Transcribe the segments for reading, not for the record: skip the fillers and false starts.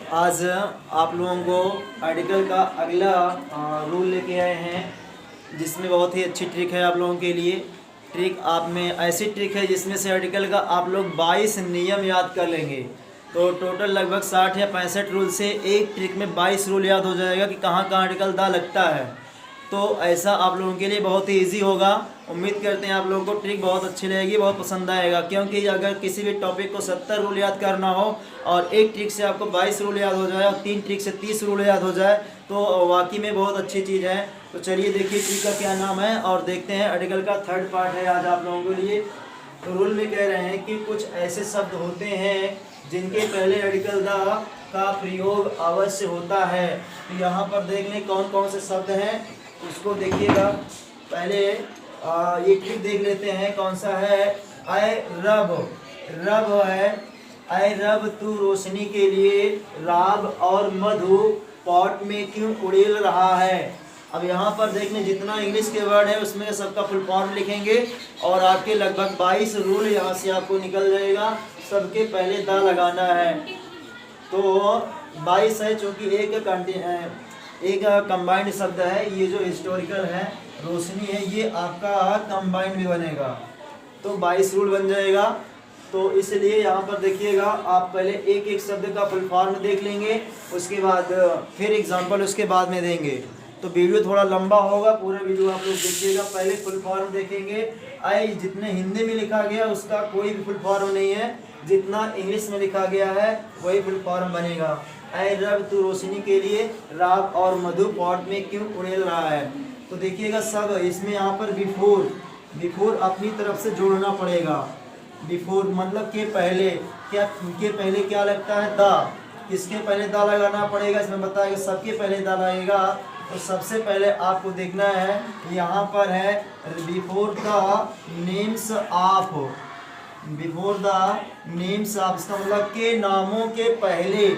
आज आप लोगों को आर्टिकल का अगला रूल लेके आए हैं, जिसमें बहुत ही अच्छी ट्रिक है आप लोगों के लिए। ट्रिक आप में ऐसी ट्रिक है जिसमें से आर्टिकल का आप लोग 22 नियम याद कर लेंगे। तो टोटल लगभग 60 या 65 रूल से एक ट्रिक में 22 रूल याद हो जाएगा कि कहाँ कहाँ आर्टिकल दा लगता है। तो ऐसा आप लोगों के लिए बहुत ही ईजी होगा। उम्मीद करते हैं आप लोगों को ट्रिक बहुत अच्छी लगेगी, बहुत पसंद आएगा। क्योंकि अगर किसी भी टॉपिक को 70 रूल याद करना हो और एक ट्रिक से आपको 22 रूल याद हो जाए और 3 ट्रिक से 30 रूल याद हो जाए तो वाकई में बहुत अच्छी चीज़ है। तो चलिए देखिए ट्रिक का क्या नाम है और देखते हैं। आर्टिकल का थर्ड पार्ट है आज आप लोगों के लिए। तो रूल में कह रहे हैं कि कुछ ऐसे शब्द होते हैं जिनके पहले आर्टिकल द का प्रयोग अवश्य होता है। तो यहाँ पर देख लें कौन कौन से शब्द हैं, उसको देखिएगा। पहले ये ट्रिक देख लेते हैं कौन सा है। ऐ रब, रब है। ऐ रब तू रोशनी के लिए राब और मधु पॉट में क्यों उड़ेल रहा है। अब यहाँ पर देखने जितना इंग्लिश के वर्ड है उसमें सबका फुल फॉर्म लिखेंगे और आपके लगभग 22 रूल यहाँ से आपको निकल जाएगा। सबके पहले दा लगाना है। तो 22 है, चूँकि एक कंबाइंड शब्द है। ये जो हिस्टोरिकल है रोशनी है, ये आपका कंबाइंड भी बनेगा तो 22 रूल बन जाएगा। तो इसलिए यहाँ पर देखिएगा, आप पहले एक एक शब्द का फुल फॉर्म देख लेंगे, उसके बाद फिर एग्जांपल उसके बाद में देंगे। तो वीडियो थोड़ा लंबा होगा, पूरा वीडियो आप लोग देखिएगा। पहले फुल फॉर्म देखेंगे। आई जितने हिंदी में लिखा गया उसका कोई भी फुल फॉर्म नहीं है, जितना इंग्लिश में लिखा गया है वही फुल फॉर्म बनेगा। ऐ रब तू रोशनी के लिए राग और मधु पॉट में क्यों उड़ेल रहा है। तो देखिएगा सब इसमें यहाँ पर बिफोर अपनी तरफ से जोड़ना पड़ेगा। बिफोर मतलब के पहले, क्या के पहले क्या लगता है दा, किसके पहले दा लगाना पड़ेगा इसमें बताएगा। सबके पहले दा लगेगा। तो सबसे पहले आपको देखना है यहाँ पर है before the names of, before the names of इसका मतलब के नामों के पहले,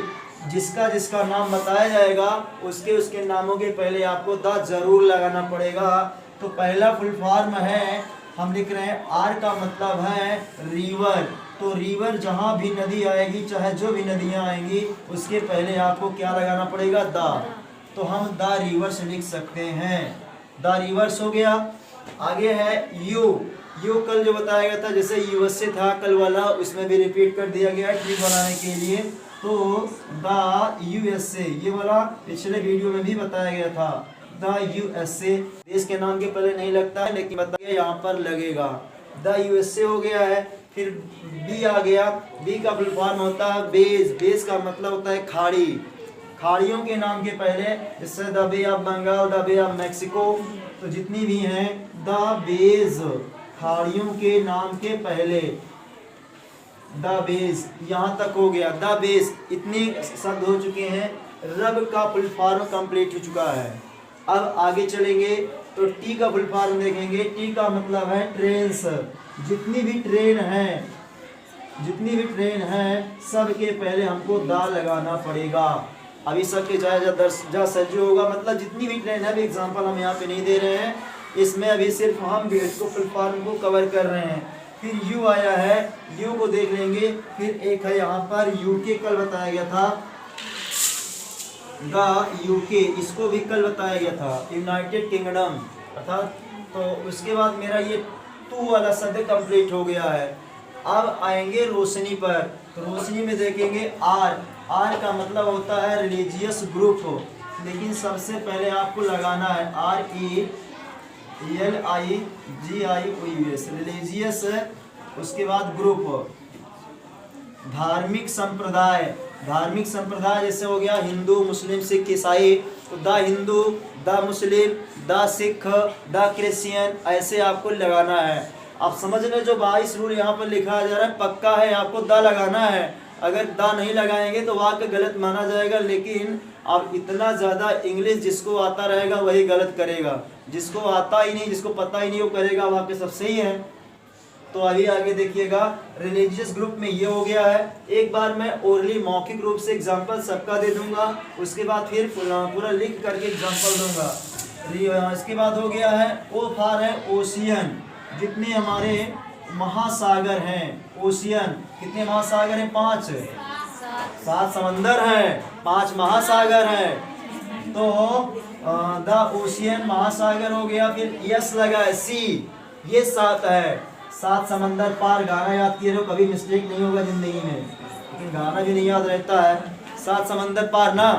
जिसका जिसका नाम बताया जाएगा उसके नामों के पहले आपको द जरूर लगाना पड़ेगा। तो पहला फुल फॉर्म है, हम लिख रहे हैं आर का मतलब है रिवर। तो रिवर जहाँ भी नदी आएगी, चाहे जो भी नदियाँ आएंगी, उसके पहले आपको क्या लगाना पड़ेगा द। तो हम द रिवर्स लिख सकते हैं। द रिवर्स हो गया। आगे है यू कल जो बताया गया था, जैसे यूएसए था कल वाला, उसमें भी रिपीट कर दिया गया ट्रिक बनाने के लिए। तो द यूएसए ये वाला पिछले वीडियो में भी बताया गया था। द यूएसए देश के नाम के पहले नहीं लगता है, लेकिन बताइए यहाँ पर लगेगा। द यूएसए हो गया है। फिर बी आ गया। बी का फुल फॉर्म होता है बेस। बेस का मतलब होता है खाड़ी। खाड़ियों के नाम के पहले, जैसे the bay of Bengal, the bay of Mexico, तो जितनी भी हैं द बेस, खाड़ियों के नाम के पहले द बेस, यहाँ तक हो गया। द बेस इतने शब्द हो चुके हैं। रब का फुल फॉर्म कंप्लीट हो चुका है। अब आगे चलेंगे तो टी का फुल फॉर्म देखेंगे। टी का मतलब है ट्रेन्स। जितनी भी ट्रेन है सबके पहले हमको दा लगाना पड़ेगा। अभी सबके जा सज्जो होगा, मतलब जितनी भी ट्रेन है। अभी एग्जांपल हम यहाँ पे नहीं दे रहे हैं, इसमें अभी सिर्फ हम इसको फुल फॉर्म को कवर कर रहे हैं। फिर यू आया है, यू को देख लेंगे। फिर एक है यहाँ पर यूके, कल बताया गया था द यूके, इसको भी कल बताया गया था यूनाइटेड किंगडम अर्थात। तो उसके बाद मेरा ये टू वाला शब्द कंप्लीट हो गया है। अब आएंगे रोशनी पर। तो रोशनी में देखेंगे आर का मतलब होता है रिलीजियस ग्रुप, लेकिन सबसे पहले आपको लगाना है RELIGIOUS रिलीजियस। उसके बाद ग्रुप धार्मिक संप्रदाय जैसे हो गया हिंदू, मुस्लिम, सिख, ईसाई। तो the Hindu, the Muslim, the Sikh, the Christian, ऐसे आपको लगाना है। आप समझ लें जो 22 रूल यहाँ पर लिखा जा रहा है पक्का है, आपको द लगाना है। अगर द नहीं लगाएंगे तो वाक्य गलत माना जाएगा। लेकिन आप इतना ज़्यादा इंग्लिश जिसको आता रहेगा वही गलत करेगा, जिसको आता ही नहीं, जिसको पता ही नहीं, वो करेगा वाक्य सब सही है। तो अभी आगे देखिएगा रिलीजियस ग्रुप में ये हो गया है। एक बार मैं ओरली मौखिक रूप से एग्जांपल सबका दे दूंगा, उसके बाद फिर पूरा लिख करके एग्जांपल दूंगा। इसके बाद हो गया है ओ फॉर है ओशियन, जितने हमारे महासागर हैं। ओशियन कितने महासागर हैं? 5। 7 समंदर हैं, 5 महासागर हैं। तो द ओशियन महासागर हो गया, फिर यस लगा है सी, ये 7 है। 7 समंदर पार, गाना याद किए रहो, कभी मिस्टेक नहीं होगा जिंदगी में, लेकिन गाना भी नहीं याद रहता है। 7 समंदर पार ना,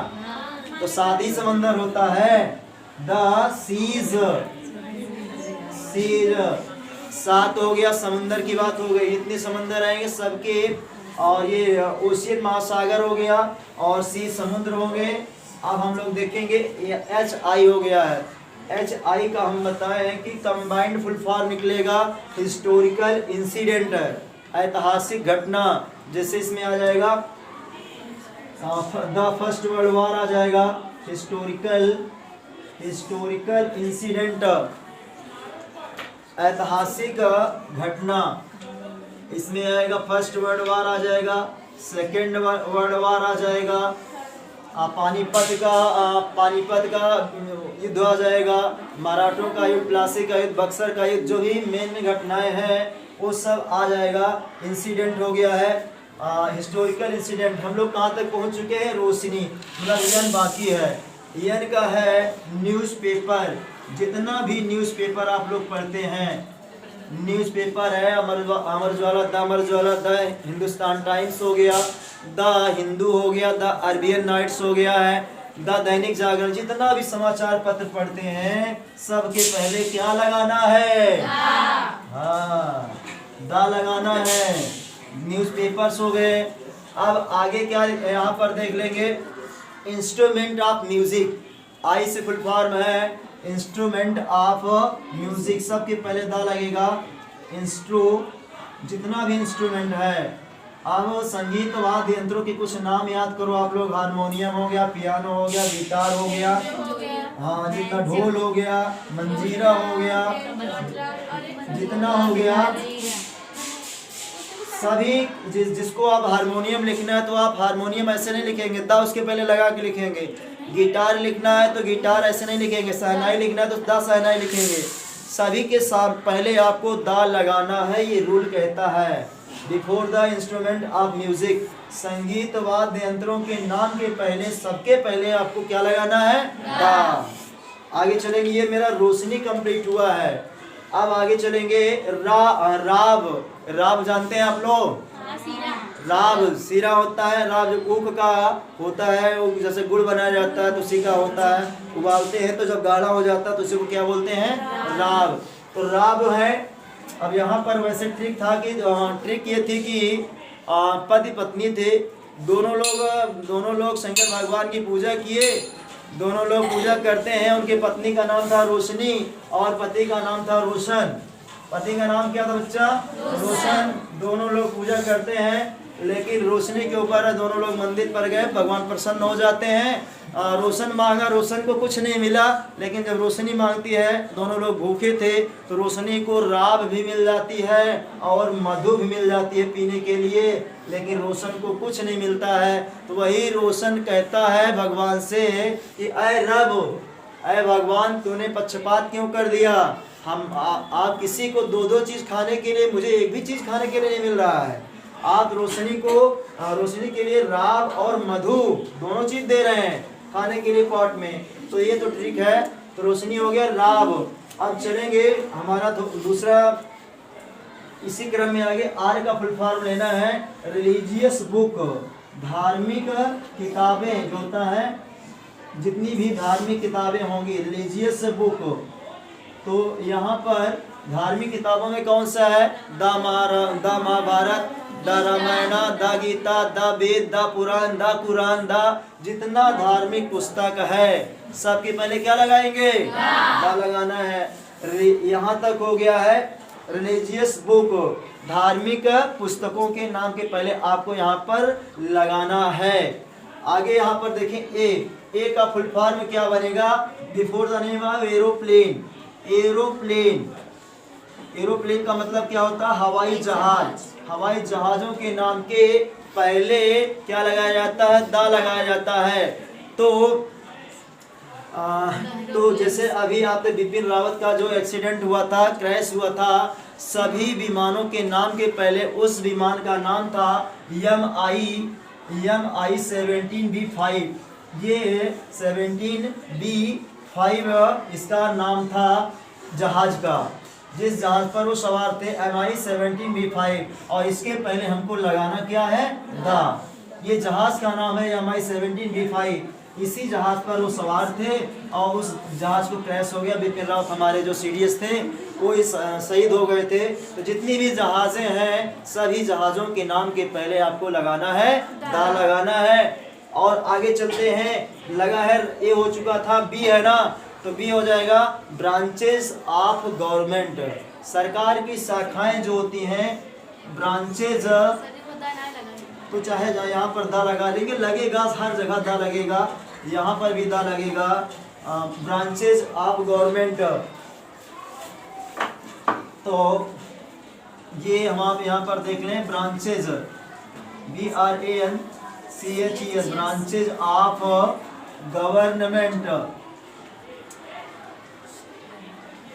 तो 7 ही समंदर होता है। द सीज, सीज 7 हो गया, समंदर की बात हो गई, इतने समंदर आएंगे सबके। और ये ओशियन महासागर हो गया और सी समुद्र हो गए। अब हम लोग देखेंगे ये HI हो गया है। HI का हम बताए हैं कि कंबाइंड फुल फॉर्म निकलेगा हिस्टोरिकल इंसिडेंट, ऐतिहासिक घटना। जैसे इसमें आ जाएगा द फर्स्ट वर्ल्ड वॉर आ जाएगा, हिस्टोरिकल इंसिडेंट, ऐतिहासिक घटना। इसमें आएगा फर्स्ट वर्ल्ड वॉर आ जाएगा, सेकेंड वर्ल्ड वॉर आ जाएगा, पानीपत का युद्ध आ जाएगा, मराठों का युद्ध, प्लासी का युद्ध, बक्सर का युद्ध, जो भी मेन घटनाएं हैं वो सब आ जाएगा। इंसिडेंट हो गया है हिस्टोरिकल इंसिडेंट। हम लोग कहाँ तक पहुँच चुके हैं? रोशनी, मतलब यन बाकी है। यन का है न्यूज़पेपर, जितना भी न्यूज़पेपर आप लोग पढ़ते हैं, न्यूज़पेपर है अमर ज्वाला, द हिंदुस्तान टाइम्स हो गया, द हिंदू हो गया, द अरबियन नाइट्स हो गया है, द दैनिक जागरण। जितना भी समाचार पत्र पढ़ते हैं सबके पहले क्या लगाना है? हाँ, द लगाना है। न्यूज़पेपर्स हो गए। अब आगे क्या यहाँ पर देख लेंगे, इंस्ट्रूमेंट ऑफ म्यूजिक, आई से फुल फॉर्म है इंस्ट्रूमेंट ऑफ म्यूजिक, सबके पहले दा लगेगा। जितना भी इंस्ट्रूमेंट है। अब संगीत वाद्य यंत्रों के कुछ नाम याद करो आप लोग। हारमोनियम हो गया, पियानो हो गया, गिटार हो गया, हाँ जितना ढोल हो गया, मंजीरा हो गया, जितना हो गया सभी। जिसको आप हारमोनियम लिखना है तो आप हारमोनियम ऐसे नहीं लिखेंगे, दा उसके पहले लगा के लिखेंगे। गिटार लिखना है तो गिटार ऐसे नहीं लिखेंगे, शहनाई लिखना है तो दा शहनाई लिखेंगे। सभी के साथ पहले आपको दा लगाना है, ये रूल कहता है। Before the instrument of music, संगीत वाद्य यंत्रों के नाम के पहले, सबके पहले आपको क्या लगाना है? दा। आगे चलेंगे, ये मेरा रोशनी कंप्लीट हुआ है। अब आगे चलेंगे राव जानते हैं आप लोग? राब सीरा होता है, राब जो ऊख का होता है, वो जैसे गुड़ बनाया जाता है तो उसी का होता है, उबालते हैं तो जब गाढ़ा हो जाता है तो उसी को क्या बोलते हैं? राब। तो राब है। अब यहाँ पर वैसे ट्रिक था कि ट्रिक ये थी कि पति पत्नी थे, दोनों लोग शंकर भगवान की पूजा किए, दोनों लोग पूजा करते हैं। उनके पत्नी का नाम था रोशनी और पति का नाम था रोशन। पति का नाम क्या था बच्चा? रोशन। दोनों लोग पूजा करते हैं, लेकिन रोशनी के ऊपर है। दोनों लोग मंदिर पर गए, भगवान प्रसन्न हो जाते हैं। रोशन मांगा, रोशन को कुछ नहीं मिला, लेकिन जब रोशनी मांगती है, दोनों लोग भूखे थे तो रोशनी को राब भी मिल जाती है और मधु भी मिल जाती है पीने के लिए, लेकिन रोशन को कुछ नहीं मिलता है। तो वही रोशन कहता है भगवान से कि अय रब, अय भगवान, तूने पक्षपात क्यों कर दिया? आप किसी को दो चीज़ खाने के लिए, मुझे एक भी चीज़ खाने के लिए नहीं मिल रहा है। आप रोशनी के लिए राब और मधु दोनों चीज़ दे रहे हैं खाने के लिए पॉट में। तो ये तो ट्रिक है। तो रोशनी हो गया राब। अब चलेंगे हमारा दूसरा, इसी क्रम में आगे आर का फुल फॉर्म लेना है। रिलीजियस बुक, धार्मिक किताबें जो होता है, जितनी भी धार्मिक किताबें होंगी, रिलीजियस बुक। तो यहाँ पर धार्मिक किताबों में कौन सा है? The Mahabharata, the Ramayana, the Gita, the Veda, the Purana, the Quran, जितना धार्मिक पुस्तक है सबके पहले क्या लगाएंगे? द लगाना है। यहाँ तक हो गया है रिलीजियस बुक, धार्मिक पुस्तकों के नाम के पहले आपको यहाँ पर लगाना है। आगे यहाँ पर देखें, ए का फुल फॉर्म क्या बनेगा? Before the name of aeroplane, aeroplane का मतलब क्या होता है? हवाई जहाज। हवाई जहाजों के नाम के पहले क्या लगाया जाता है? दा लगाया जाता है। तो जैसे अभी आपने बिपिन रावत का जो एक्सीडेंट हुआ था, क्रैश हुआ था, सभी विमानों के नाम के पहले उस विमान का नाम था MI MI-17B5, ये 17B5 इसका नाम था जहाज का, जिस जहाज पर वो सवार थे MI-17B5, और इसके पहले हमको लगाना क्या है, दा। ये जहाज का नाम है MI-17B5, इसी जहाज पर वो सवार थे और उस जहाज को क्रैश हो गया। बिपिन रावत हमारे जो CDS थे वो इस शहीद हो गए थे। तो जितनी भी जहाज़ें हैं सभी जहाज़ों के नाम के पहले आपको लगाना है दा लगाना है। और आगे चलते हैं, लगा है ए हो चुका था, बी है ना, तो बी हो जाएगा ब्रांचेस ऑफ गवर्नमेंट, सरकार की शाखाएं जो होती हैं, ब्रांचेज, तो चाहे यहाँ पर दा लगा लेंगे, लगेगा हर जगह दा लगेगा, यहाँ पर भी दा लगेगा। ब्रांचेज ऑफ गवर्नमेंट, तो ये हम आप यहाँ पर देख लें, branches BRANCHES, branches of government,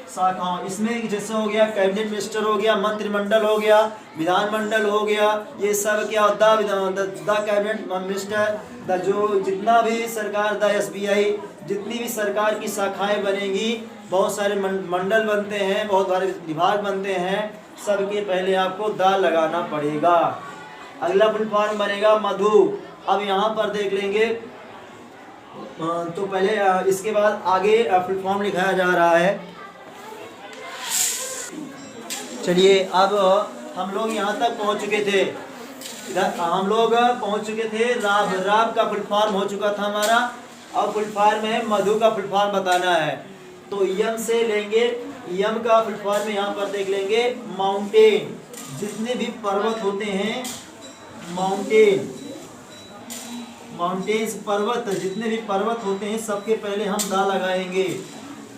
शाखाओं। इसमें जैसे हो गया कैबिनेट मिनिस्टर हो गया, मंत्रिमंडल हो गया, विधानमंडल हो गया, ये सब क्या होता है, द कैबिनेट मिनिस्टर, द जो जितना भी सरकार, द SBI, जितनी भी सरकार की शाखाएं बनेंगी, बहुत सारे मंडल बनते हैं, बहुत सारे विभाग बनते हैं, सबके पहले आपको द लगाना पड़ेगा। अगला फुल फॉर्म बनेगा मधु। अब यहाँ पर देख लेंगे, तो पहले इसके बाद आगे फुल फॉर्म लिखाया जा रहा है। चलिए अब हम लोग यहाँ तक पहुँच चुके थे, हम लोग पहुँच चुके थे राब, राब का फुल फॉर्म हो चुका था हमारा। अब फुल फॉर्म है मधु का फुल फॉर्म बताना है, तो यम से लेंगे, यम का फुल फॉर्म यहाँ पर देख लेंगे माउंटेन, जितने भी पर्वत होते हैं, माउंटेन, माउंटेन्स पर्वत, जितने भी पर्वत होते हैं सबके पहले हम दा लगाएंगे।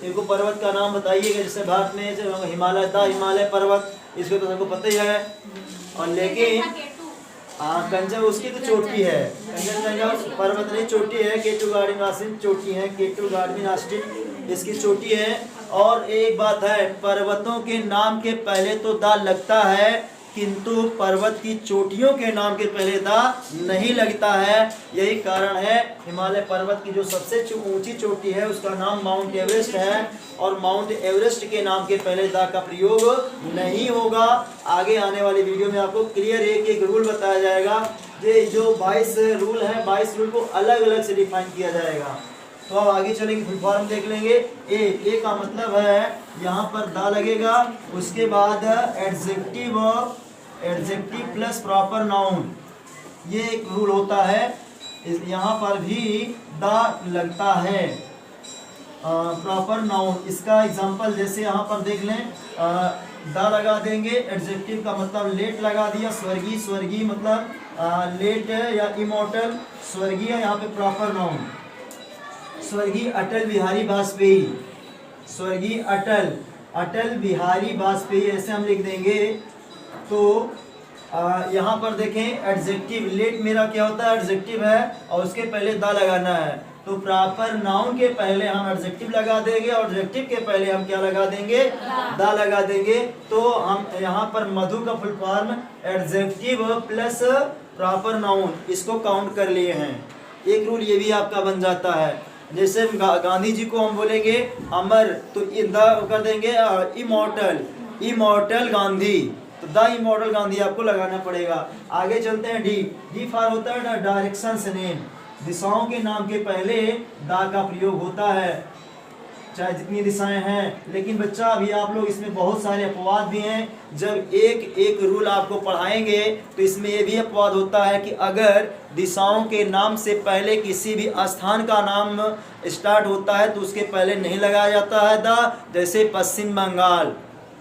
देखो पर्वत का नाम बताइएगा, जैसे भारत में हिमालय था, हिमालय पर्वत, इसको तो सबको पता ही है। और लेकिन कंचन उसकी तो चोटी है, कंचनजंगा पर्वत नहीं चोटी है, केटू गार्डन आस्टिन चोटी है, केटू गार्डन आस्टिन इसकी चोटी है। और एक बात है, पर्वतों के नाम के पहले तो दा लगता है, किंतु पर्वत की चोटियों के नाम के पहले दा नहीं लगता है। यही कारण है हिमालय पर्वत की जो सबसे ऊंची चोटी है उसका नाम माउंट एवरेस्ट है, और माउंट एवरेस्ट के नाम के पहले दा का प्रयोग नहीं होगा। आगे आने वाली वीडियो में आपको क्लियर एक एक रूल बताया जाएगा, ये जो 22 रूल है, 22 रूल को अलग अलग से डिफाइन किया जाएगा। तो अब आगे चलेंगे, फुल फॉर्म देख लेंगे। ए का मतलब है यहाँ पर दा लगेगा, उसके बाद adjective, adjective plus proper noun, ये एक रूल होता है, यहाँ पर भी दा लगता है, प्रॉपर नाउन। इसका एग्जांपल जैसे यहाँ पर देख लें, दा लगा देंगे, एडजेक्टिव का मतलब लेट लगा दिया, स्वर्गीय, स्वर्गीय मतलब लेट या इमॉर्टल, स्वर्गीय यहाँ पे प्रॉपर नाउन, स्वर्गीय अटल बिहारी वाजपेयी, स्वर्गीय अटल, अटल बिहारी वाजपेयी, ऐसे हम लिख देंगे। तो यहाँ पर देखें एडजेक्टिव, लेट मेरा क्या होता है, एडजेक्टिव है और उसके पहले दा लगाना है, तो प्रॉपर नाउन के पहले हम एडजेक्टिव लगा देंगे और एडजेक्टिव के पहले हम क्या लगा देंगे, दा लगा देंगे। तो हम यहाँ पर मधु का full form adjective plus proper noun, इसको काउंट कर लिए हैं। एक रूल ये भी आपका बन जाता है, जैसे गांधी जी को हम बोलेंगे अमर, तो दा कर देंगे इमॉर्टल, इमॉर्टल गांधी, तो द इमॉर्टल गांधी आपको लगाना पड़ेगा। आगे चलते हैं, डी, डी फॉर होता है डायरेक्शंस नेम, दिशाओं के नाम के पहले दा का प्रयोग होता है, चाहे जितनी दिशाएं हैं। लेकिन बच्चा अभी आप लोग इसमें बहुत सारे अपवाद भी हैं, जब एक एक रूल आपको पढ़ाएंगे तो इसमें ये भी अपवाद होता है कि अगर दिशाओं के नाम से पहले किसी भी स्थान का नाम स्टार्ट होता है तो उसके पहले नहीं लगाया जाता है दा। जैसे पश्चिम बंगाल,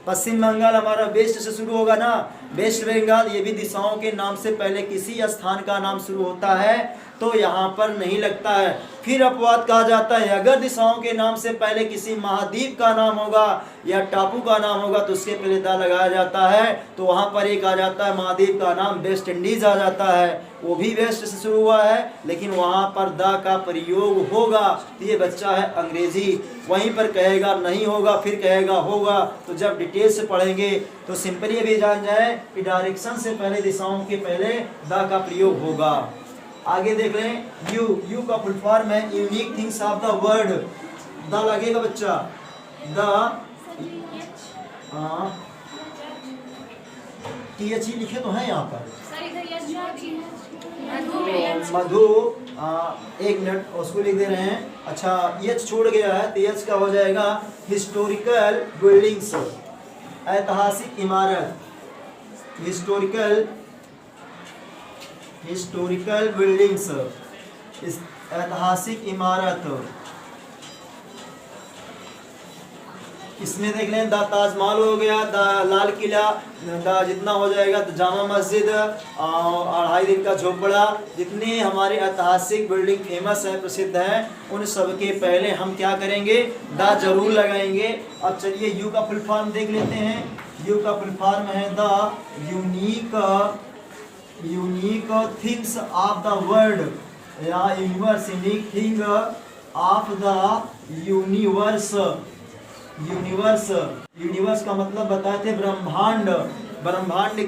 पश्चिम बंगाल हमारा वेस्ट से शुरू होगा ना, वेस्ट बंगाल, ये भी दिशाओं के नाम से पहले किसी स्थान का नाम शुरू होता है तो यहाँ पर नहीं लगता है। फिर अपवाद कहा जाता है, अगर दिशाओं के नाम से पहले किसी महाद्वीप का नाम होगा या टापू का नाम होगा तो उसके पहले दा लगाया जाता है, तो वहाँ पर एक आ जाता है महाद्वीप का नाम वेस्ट इंडीज आ जाता है, वो भी वेस्ट से शुरू हुआ है लेकिन वहाँ पर दा का प्रयोग होगा। तो ये बच्चा है अंग्रेजी, वहीं पर कहेगा नहीं होगा फिर कहेगा होगा, तो जब डिटेल से पढ़ेंगे तो सिंपली भी जान जाए कि डायरेक्शन से पहले दिशाओं के पहले दा का प्रयोग होगा। आगे देख लें, यू का फुल फॉर्म है unique things of the world. The लगेगा बच्चा, द TH लिखे तो हैं यहाँ पर मधु, एक मिनट उसको लिख दे रहे हैं। अच्छा एच छोड़ गया है तो एच का हो जाएगा हिस्टोरिकल बिल्डिंग्स, ऐतिहासिक इमारत, हिस्टोरिकल बिल्डिंग्स, ऐतिहासिक इमारत। इसमें देख लें द ताजमहल हो गया, द लाल किला, द जितना हो जाएगा द जामा मस्जिद, 2.5 दिन का झोपड़ा, जितने हमारे ऐतिहासिक बिल्डिंग फेमस है, प्रसिद्ध हैं, उन सब के पहले हम क्या करेंगे, द जरूर लगाएंगे। अब चलिए यू का फुल फॉर्म देख लेते हैं। यू का फुल फॉर्म है the unique things of the world या universe, unique thing of the universe. Universe का मतलब बताए थे ब्रह्मांड। ब्रह्मांड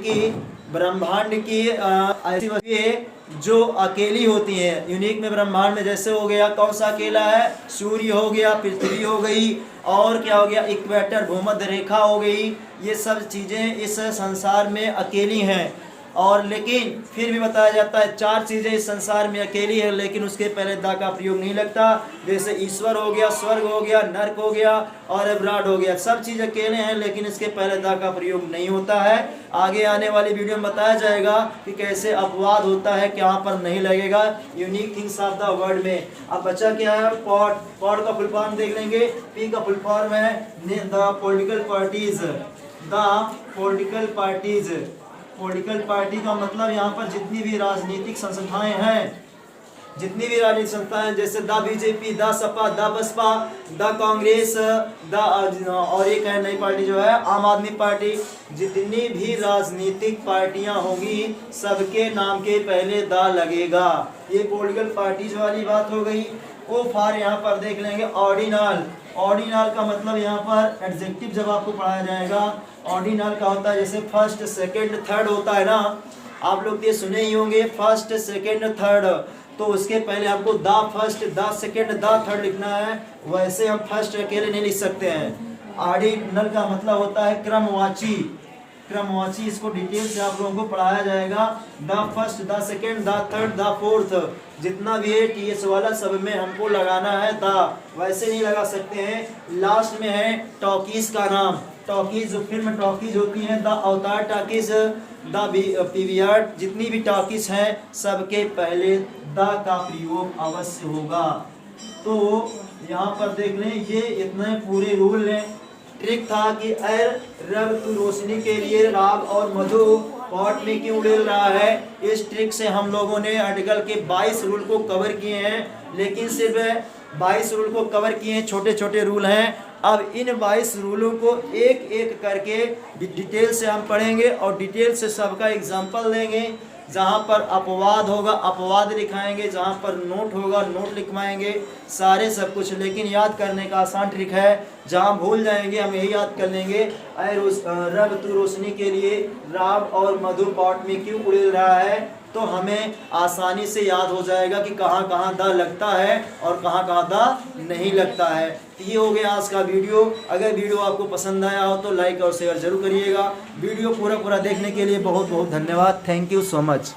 की ऐसी वस्तुएं जो अकेली होती हैं। यूनिक में ब्रह्मांड में जैसे हो गया, कौन सा अकेला है, सूर्य हो गया, पृथ्वी हो गई, और क्या हो गया, इक्वेटर भूमध्य रेखा हो गई। ये सब चीज़ें इस संसार में अकेली हैं। और लेकिन फिर भी बताया जाता है 4 चीज़ें इस संसार में अकेली है, लेकिन उसके पहले दा का प्रयोग नहीं लगता। जैसे ईश्वर हो गया, स्वर्ग हो गया, नर्क हो गया और अब्राड हो गया। सब चीज़ अकेले हैं लेकिन इसके पहले दा का प्रयोग नहीं होता है। आगे आने वाली वीडियो में बताया जाएगा कि कैसे अपवाद होता है, क्या पर नहीं लगेगा unique things of the world में। अब बच्चा क्या है, पॉड का फुल फॉर्म देख लेंगे। पी का फुल फॉर्म है the political parties. Political party का मतलब यहाँ पर जितनी भी राजनीतिक संस्थाएं हैं, जैसे the BJP, the Sapa, the Basapa, the Congress, और एक है नई पार्टी जो है आम आदमी पार्टी। जितनी भी राजनीतिक पार्टियां होंगी सबके नाम के पहले द लगेगा। ये पॉलिटिकल पार्टीज वाली बात हो गई। ओ फार यहाँ पर देख लेंगे ऑर्डिनल का मतलब यहाँ पर एडजेक्टिव जब आपको पढ़ाया जाएगा, ऑर्डिनल का होता है जैसे फर्स्ट, सेकंड, थर्ड होता है ना, आप लोग ये सुने ही होंगे फर्स्ट, सेकंड, थर्ड। तो उसके पहले आपको the first, the second, the third लिखना है। वैसे हम फर्स्ट अकेले नहीं लिख सकते हैं। ऑर्डिनल का मतलब होता है क्रमवाची। इसको डिटेल से आप लोगों को पढ़ाया जाएगा। The first, the second, the third, the fourth, जितना भी है TH वाला सब में हमको लगाना है द, वैसे नहीं लगा सकते हैं। लास्ट में है टॉकीज का नाम। टॉकीज जो फिल्म टॉकीज होती हैं, द अवतार टॉकीज, द PVR, जितनी भी टॉकीज हैं सबके पहले द का प्रयोग अवश्य होगा। तो यहाँ पर देख लें, ये इतने पूरे रूल हैं। ट्रिक था कि रब तू रोशनी के लिए राग और मधु पॉट में क्यों उड़ेल रहा है। इस ट्रिक से हम लोगों ने आर्टिकल के 22 रूल को कवर किए हैं, लेकिन सिर्फ 22 रूल को कवर किए हैं, छोटे छोटे रूल हैं। अब इन 22 रूलों को एक एक करके डिटेल से हम पढ़ेंगे और डिटेल से सबका एग्जाम्पल देंगे। जहाँ पर अपवाद होगा अपवाद लिखाएंगे, जहाँ पर नोट होगा नोट लिखवाएंगे, सारे सब कुछ। लेकिन याद करने का आसान ट्रिक है, जहाँ भूल जाएंगे हम यही याद कर लेंगे, रब तू रोशनी के लिए राग और मधु पॉट में क्यों उड़ेल रहा है, तो हमें आसानी से याद हो जाएगा कि कहाँ कहाँ द लगता है और कहाँ कहाँ द नहीं लगता है। तो ये हो गया आज का वीडियो। अगर वीडियो आपको पसंद आया हो तो लाइक और शेयर जरूर करिएगा। वीडियो पूरा देखने के लिए बहुत बहुत धन्यवाद। Thank you so much.